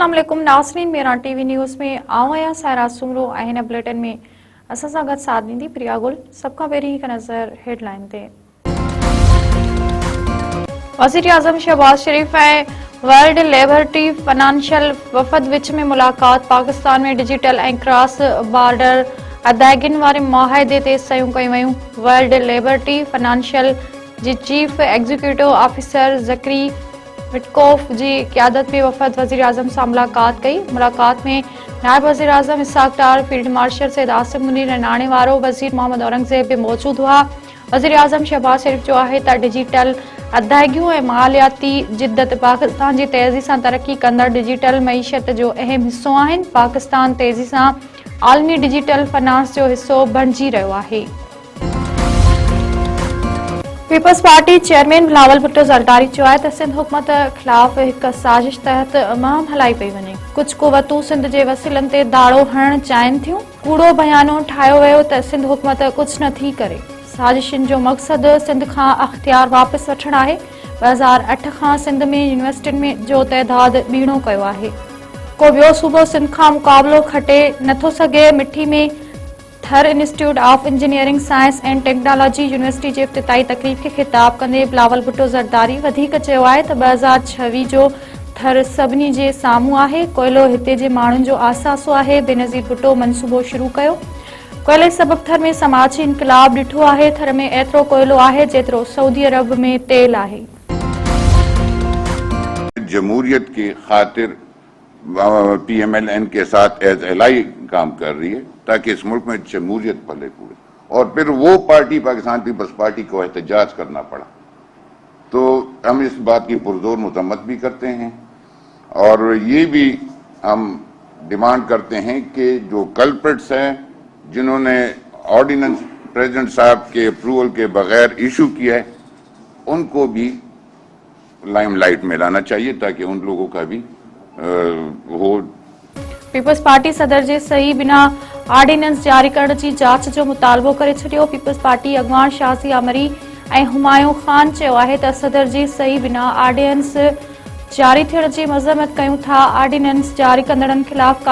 अस्सलाम वालेकुम नाज़रीन, मेरा टीवी न्यूज़ में आवां सायरा सुमरो हिन बुलेटिन में असां सां गॾु साथ ॾींदी प्रिया गुल। सभ खां पहिरीं हिकु नज़र हेडलाइन ते। वज़ीर आज़म शहबाज शरीफ ऐं वर्ल्ड लिबर्टी फाइनेंशियल वफ़द विच में मुलाक़ात। पाकिस्तान में डिजिटल ऐं क्रॉस बॉर्डर अदायगियुनि वारे मुआहिदे ते सयूं कयूं वयूं। वर्ल्ड लिबर्टी फाइनेंशियल जी chief executive officer Zakariya Witkoff जी क़यादत में वफ़द वज़ीर आज़म सां मुलाक़ात कई। मुलाक़ात में नायब वज़ीर आज़म इसहाक़ डार, फील्ड मार्शल सैयद आसिम मुनीर ऐं नाणे वारो वज़ीर मोहम्मद औरंगज़ेब बि मौजूद हुआ। वज़ीर आज़म शहबाज शरीफ जो आहे त डिजिटल अदायगियूं ऐं मालियाती जिद्दत पाकिस्तान जी तेज़ी सां तरक़ी कंदड़ डिजिटल मईशत जो अहम हिस्सो आहिनि। पाकिस्तान तेज़ी सां आलमी डिजिटल फाइनेंस जो हिस्सो बणिजी रहियो आहे। पीपल्स पार्टी चेयरमैन बिलावल भुट्टो ज़रदारी चयो आहे त सिंध हुकूमत ख़िलाफ़ हिक साज़िश तहत मुहिम हलाई पई वञे। कुझु क़ुवतूं सिंध जे वसीलनि ते दाड़ो हणणु चाहिनि थियूं। कूड़ो बयानो ठाहियो वियो त सिंध हुकूमत कुझु नथी करे। साज़िशुनि जो मक़सदु सिंध खां अख़्तियार वापसि वठणु आहे। 2008 खां सिंध में यूनिवर्सिटियुनि में जो तइदाद ॿीणो कयो आहे। को ॿियो सूबो सिंध खां मुक़ाबिलो खटे नथो सघे। मिठी में Thar institute of engineering science and technology university जे इफ़्तिताही तक़रीब खे ख़िताब कंदे बिलावल भुट्टो ज़रदारी वधीक चयो आहे त 2026 जो थर सभिनी जे साम्हूं आहे। कोयलो हिते जे माण्हुनि जो आसासो आहे। बेनज़ीर भुट्टो मनसूबो शुरू कयो। कोयले सबबु थर में समाजी इनक़लाब ॾिठो आहे। थर में एतिरो कोयलो आहे जेतिरो सऊदी अरब में तेल आहे। जमहूरियत की खातिर PMLN के साथ एज एलाई काम कर रही है ताकि इस मुल्क में जमहूरियत पले पूरे, और फिर वो पार्टी पाकिस्तान पीपल्स पार्टी को एहतजाज करना पड़ा। तो हम इस बात की पुरजोर मजम्मत भी करते हैं और ये भी हम डिमांड करते हैं कि जो कल्प्रिट्स हैं जिन्होंने ऑर्डिनेंस प्रेसिडेंट साहब के अप्रूवल के बगैर इशू किया है उनको भी लाइमलाइट में लाना चाहिए ताकि उन लोगों का भी हो। पीपल्स पार्टी सदर जे सही बिना ऑर्डिनेंस जारी करण जी जांच जो मुतालबो करे छडि॒यो। पीपल्स पार्टी अॻवान शाज़ी आमरी ऐं हुमायूं खान चयो आहे त सदर जी सही बिना ऑर्डिनेंस जारी थियण जी मज़म्मत कयूं था। ऑर्डिनेंस जारी कंदड़नि ख़िलाफ़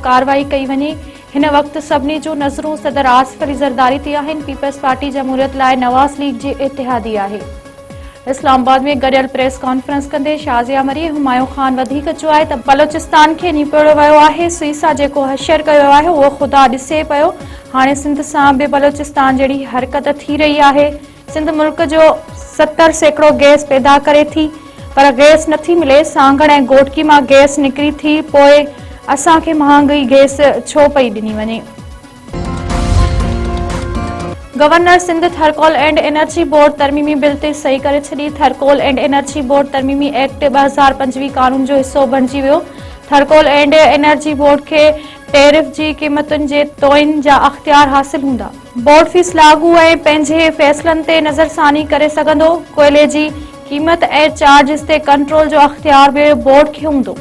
कार्रवाई कई वञे। हिन वक़्तु सभिनी जूं नज़रूं सदर आसिफ अली ज़रदारी ते आहिनि। पीपल्स पार्टी जमहूरियत लाइ नवाज़ लीग जी इतिहादी आहे। इस्लामाबाद में गडि॒यल प्रेस कॉन्फ्रेंस कंदे शाज़ी आमरी हुमायूं खान वधीक चयो आहे त बलोचिस्तान खे निपेड़ो वियो आहे। सीसा जेको हशर कयो आहे उहो ख़ुदा ॾिसे पियो। हाणे सिंध सां बि बलोचिस्तान जहिड़ी हरकत थी रही आहे। सिंध मुल्क जो 70% गैस पैदा करे थी पर गैस नथी मिले। सांगण ऐं गोटकी मां गैस निकिरी थी, पोइ असांखे महांगी गैस छो पई ॾिनी वञे। Governor Sindh Thar coal and energy board तरमीमी बिल ते सही करे छॾी। थरकोल एंड एनर्जी बोर्ड तरमीमी एक्ट 2025 कानून जो हिसो बणिजी वियो। थरकोल एंड एनर्जी बोर्ड खे टैरिफ जी क़ीमतुनि जे तोइन जा अख़्तियार हासिल हूंदा। बोर्ड फीस लागू ऐं पंहिंजे फ़ैसिलनि ते नज़रसानी करे सघंदो। कोयले जी क़ीमत ऐं चार्जिस ते कंट्रोल जो अख़्तियार बि बोर्ड खे हूंदो।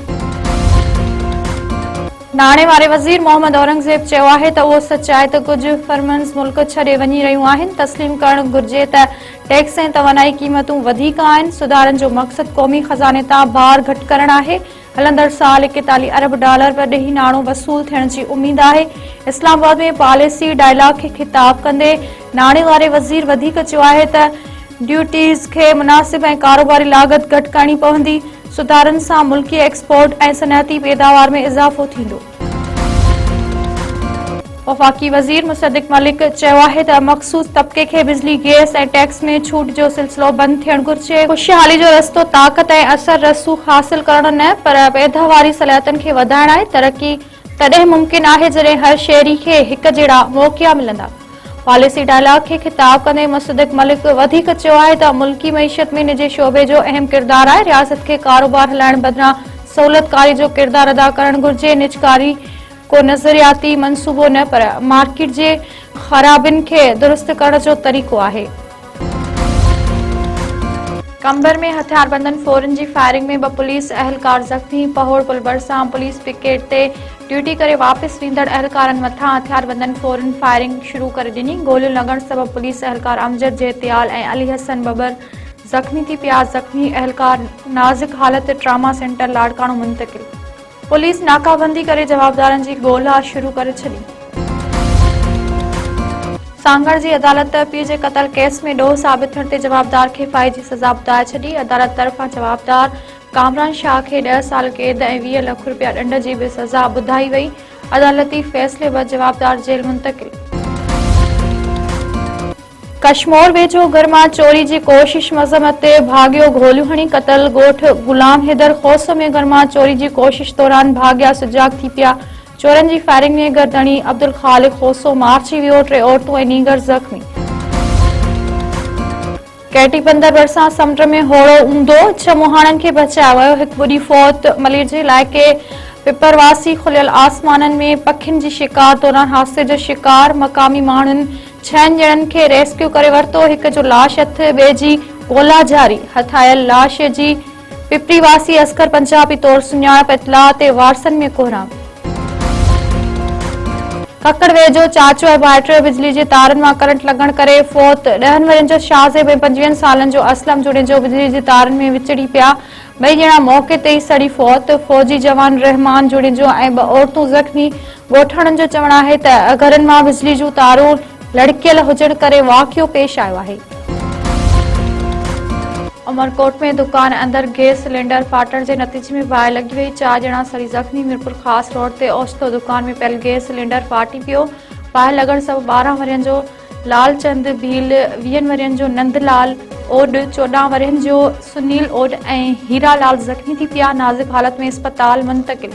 नाणे वारे वज़ीर मोहम्मद औरंगज़ेब चयो आहे त उहो सच आहे त कुझु फर्म्स मुल्क छॾे वञी रहियूं आहिनि। तस्लीम करणु घुर्जे त टैक्स ऐं तवानाई क़ीमतूं वधीक आहिनि। सुधारनि जो मक़सदु क़ौमी ख़ज़ाने तां भार घटि करणु आहे। हलंदड़ साल $41 अरब पर ॾही नाणो वसूल थियण जी उमीद आहे। इस्लामाबाद में पॉलिसी डायलॉग खे ख़िताब कंदे नाणे वारे वज़ीर वधीक चयो आहे त ड्यूटीज़ खे मुनासिब ऐं कारोबारी लागत घटि करणी पवंदी। सुधारनि सां मुल्की एक्सपोर्ट ऐं सनअती पैदावार में इज़ाफ़ो थींदो। वफ़ाक़ी वज़ीर मुसद्दिक़ मलिक चयो आहे त मख़सूस तबिके खे बिजली, गैस ऐं टैक्स में छूट जो सिलसिलो बंदि थियणु घुरिजे। खुशहाली जो रस्तो ताक़त ऐं असर रसूख़ हासिल करणु न पर पैदावारी सलाहियतुनि खे वधाइणु आहे। तरक़ी तॾहिं मुमकिन आहे जॾहिं हर शहरी खे हिक जहिड़ा मौक़िया मिलंदा। पॉलिसी डायलॉग खे ख़िताब कंदे मुसद्दिक़ मलिक वधीक चयो आहे त मुल्की मईशत में निजी शोबे जो अहम किरदारु आहे। रियासत खे कारोबार हलाइण बदिरां सहूलियतकारी जो किरदारु अदा करणु घुरिजे। निजकारी को नज़रियाती मनसूबो न पर मार्केट जे ख़राबियुनि खे दुरुस्त करण जो तरीक़ो आहे। कंबर में हथियारबंदनि फ़ौरन जी फायरिंग में 2 पुलिस अहलकार ज़ख़्मी। पहोड़ पुल भरिसां पुलिस पिकेट ते ड्यूटी करे वापसि वेंदड़ अहलकारनि मथां हथियारबंदनि फ़ौरन फायरिंग शुरू करे ॾिनी। गोलियूं लॻण सबबि पुलिस अहलकार अमजद जेतियाल ऐं अली हसन बबर जख्मी थी पिया। जख्मी अहलकार नाज़ुक हालत ट्रामा सेंटर लाड़काणो मुंतकिल। पुलिस नाकाबंदी करे जवाबदारनि जी ॻोल्हा शुरू करे छॾी। सांगड़ जी अदालत पीउ जे क़तल केस में ॾोह साबित थियण ते जवाबदार खे फाई जी सज़ा ॿुधाए छॾी। अदालत तरफ़ां जवाबदार कामरान शाह खे 10 साल क़ैद ऐं 20 लाख रुपया ॾंड जी बि सज़ा ॿुधाई वई। अदालती फ़ैसिले बैदि जवाबदार जेल मुंतकिल। कश्मीर वेझो घर मां चोरी जी कोशिश मज़म्मत ते भाॻियो गोलियूं हणी क़तल। ॻोठ गुलाम हैदर खौस में घर मां चोरी जी कोशिश दौरान भाॻिया सुजाग थी पिया। चोरनि जी फायरिंग में गर्दणी अब्दुल खालिक खोसो मारिजी वियो। 3 औरतूं ऐं नीगर ज़ख्मी। कैटी बंदर भरिसां समुंड में होड़ो ऊंधो 6 मुहाणनि खे बचायो वियो। हिकु ॿुड़ी फौत। मलेर जे इलाइक़े पिपरवासी खुलियल आसमाननि में पखियुनि जी शिकार दौरान हादसे जो शिकार। मक़ामी माण्हुनि 6 ॼणनि खे रेस्क्यू करे वरितो। हिक जो लाश हथ, ॿिए जी ॻोल्हा जारी। हथायल लाश जी पिपरीवासी असगर पंजाबी तौर सुञाणप। इतलाह ते वारसनि में कोहराम। ककड़ वेझो चाचो ऐं भाइटियो बिजली जे तारनि मां करंट लॻण करे फौत। 10 वरनि जो शाहज़ेब ऐं 25 सालनि जो असलम जुड़िजो बिजली जे तारनि में विचड़ी पिया। 2 ॼणा मौक़े ते ई सड़ी फौत। फौजी जवान रहमान जुड़िजो ऐं 2 औरतूं ज़ख्मी। ॻोठाणनि जो चवणु आहे त घरनि मां बिजली जूं तारूं लड़कियल हुजण करे वाक़ियो पेश आयो आहे। उमरकोट में दुकान अंदर गैस सिलेंडर फाटण जे नतीजे में बाहि लॻी वई। 4 ॼणा सड़ी ज़ख्मी। मीरपुर ख़ास रोड ते ओचितो दुकान में पियल गैस सिलेंडर फाटी पियो। बाहि लॻण सबबि 12 वरनि जो लालचंद भील, 20 वरनि जो नंदलाल ओड, 14 वरनि जो सुनील ओड ऐं हीरालाल ज़ख्मी थी पिया। नाज़ुक हालत में अस्पताल मुंतकिल।